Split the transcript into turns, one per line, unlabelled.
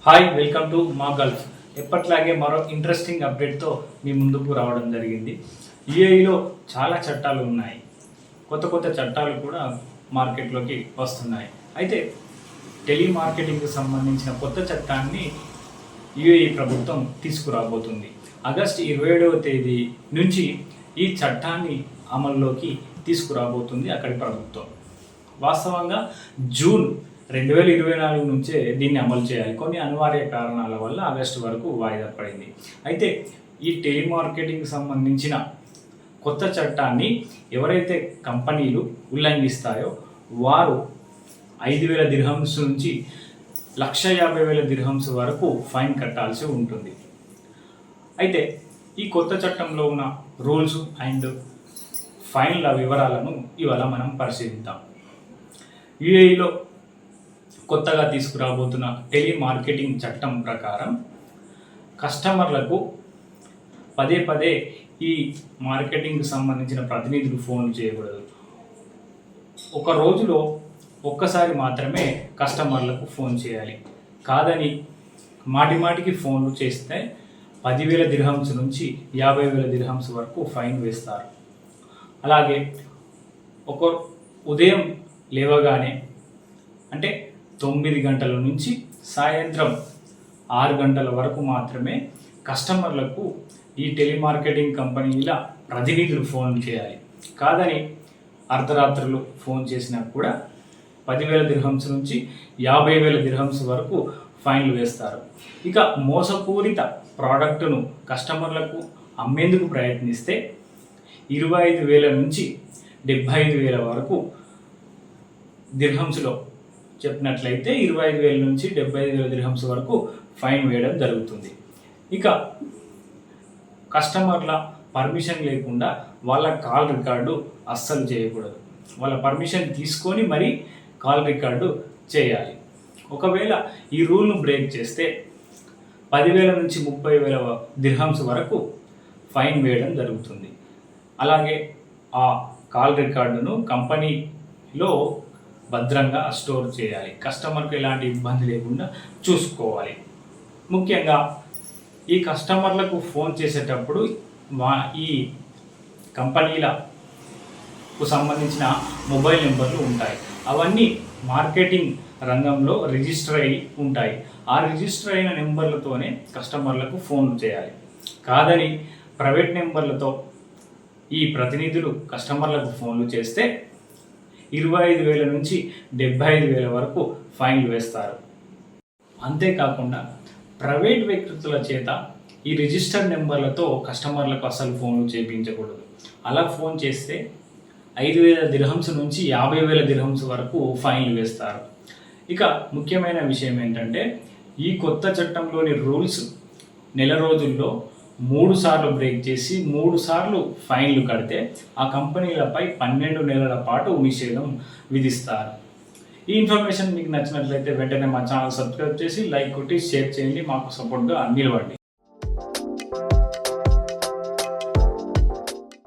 Hi, welcome to మా Gulf. ఎప్పట్లాగే మరో ఇంట్రెస్టింగ్ అప్డేట్తో మీ ముందుకు రావడం జరిగింది. యూఏఈలో చాలా చట్టాలు ఉన్నాయి. కొత్త కొత్త చట్టాలు కూడా మార్కెట్లోకి వస్తున్నాయి. అయితే టెలిమార్కెటింగ్కి సంబంధించిన కొత్త చట్టాన్ని యూఏఈ ప్రభుత్వం తీసుకురాబోతుంది. ఆగస్టు 27వ తేదీ నుంచి ఈ చట్టాన్ని అమల్లోకి తీసుకురాబోతుంది అక్కడి ప్రభుత్వం. వాస్తవంగా జూన్ 2024 నుంచే దీన్ని అమలు చేయాలి. కొన్ని అనివార్య కారణాల వల్ల ఆగస్టు వరకు వాయిదా పడింది. అయితే ఈ టెలిమార్కెటింగ్కి సంబంధించిన కొత్త చట్టాన్ని ఎవరైతే కంపెనీలు ఉల్లంఘిస్తాయో వారు 5,000 దిర్హమ్స్ నుంచి 1,50,000 దిర్హమ్స్ వరకు ఫైన్ కట్టాల్సి ఉంటుంది. అయితే ఈ కొత్త చట్టంలో ఉన్న రూల్స్ అండ్ ఫైన్ల వివరాలను ఇవాళ మనం పరిశీలిద్దాం. యూఏఈలో కొత్తగా తీసుకురాబోతున్న టెలిమార్కెటింగ్ చట్టం ప్రకారం కస్టమర్లకు పదే పదే ఈ మార్కెటింగ్కి సంబంధించిన ప్రతినిధులు ఫోన్లు చేయకూడదు. ఒక రోజులో ఒక్కసారి మాత్రమే కస్టమర్లకు ఫోన్ చేయాలి. కాదని మాటిమాటికి ఫోన్లు చేస్తే 10,000 దిర్హమ్స్ నుంచి 50,000 దిర్హమ్స్ వరకు ఫైన్ వేస్తారు. అలాగే ఒక ఉదయం లేవగానే అంటే 9 గంటల నుంచి సాయంత్రం 6 గంటల వరకు మాత్రమే కస్టమర్లకు ఈ టెలిమార్కెటింగ్ కంపెనీల ప్రతినిధులు ఫోన్ చేయాలి. కాదని అర్ధరాత్రులు ఫోన్ చేసినా కూడా 10,000 దిర్హమ్స్ నుంచి 50,000 దిర్హమ్స్ వరకు ఫైన్లు వేస్తారు. ఇక మోసపూరిత ప్రోడక్టును కస్టమర్లకు అమ్మేందుకు ప్రయత్నిస్తే 25,000 నుంచి 75,000 వరకు దిర్హమ్స్లో చెప్పినట్లయితే 25,000 నుంచి 75,000 దిర్హమ్స్ వరకు ఫైన్ వేయడం జరుగుతుంది. ఇక కస్టమర్ల పర్మిషన్ లేకుండా వాళ్ళ కాల్ రికార్డు అస్సలు చేయకూడదు. వాళ్ళ పర్మిషన్ తీసుకొని మరీ కాల్ రికార్డు చేయాలి. ఒకవేళ ఈ రూల్ను బ్రేక్ చేస్తే 10,000 నుంచి 30,000 దిర్హమ్స్ వరకు ఫైన్ వేయడం జరుగుతుంది. అలాగే ఆ కాల్ రికార్డును కంపెనీలో భద్రంగా స్టోర్ చేయాలి. కస్టమర్కి ఎలాంటి ఇబ్బంది లేకుండా చూసుకోవాలి. ముఖ్యంగా ఈ కస్టమర్లకు ఫోన్ చేసేటప్పుడు ఈ కంపెనీలకు సంబంధించిన మొబైల్ నెంబర్లు ఉంటాయి. అవన్నీ మార్కెటింగ్ రంగంలో రిజిస్టర్ అయి ఉంటాయి. ఆ రిజిస్టర్ అయిన నెంబర్లతోనే కస్టమర్లకు ఫోన్ చేయాలి. కాదని ప్రైవేట్ నెంబర్లతో ఈ ప్రతినిధులు కస్టమర్లకు ఫోన్లు చేస్తే 25,000 నుంచి 75,000 వరకు ఫైన్లు వేస్తారు. అంతేకాకుండా ప్రైవేట్ వ్యక్తుల చేత ఈ రిజిస్టర్డ్ నెంబర్లతో కస్టమర్లకు అసలు ఫోన్లు చేయించకూడదు. అలా ఫోన్ చేస్తే 5,000 దిర్హమ్స్ నుంచి 50,000 దిర్హమ్స్ వరకు ఫైన్లు వేస్తారు. ఇక ముఖ్యమైన విషయం ఏంటంటే ఈ కొత్త చట్టంలోని రూల్స్ నెల రోజుల్లో 3 సార్లు బ్రేక్ చేసి 3 సార్లు ఫైన్లు కడితే ఆ కంపెనీలపై 12 నెలల పాటు నిషేధం విధిస్తారు. ఈ ఇన్ఫర్మేషన్ మీకు నచ్చినట్లయితే వెంటనే మా ఛానల్ సబ్స్క్రైబ్ చేసి లైక్ కొట్టి షేర్ చేయండి. మాకు సపోర్ట్గా నిలవండి.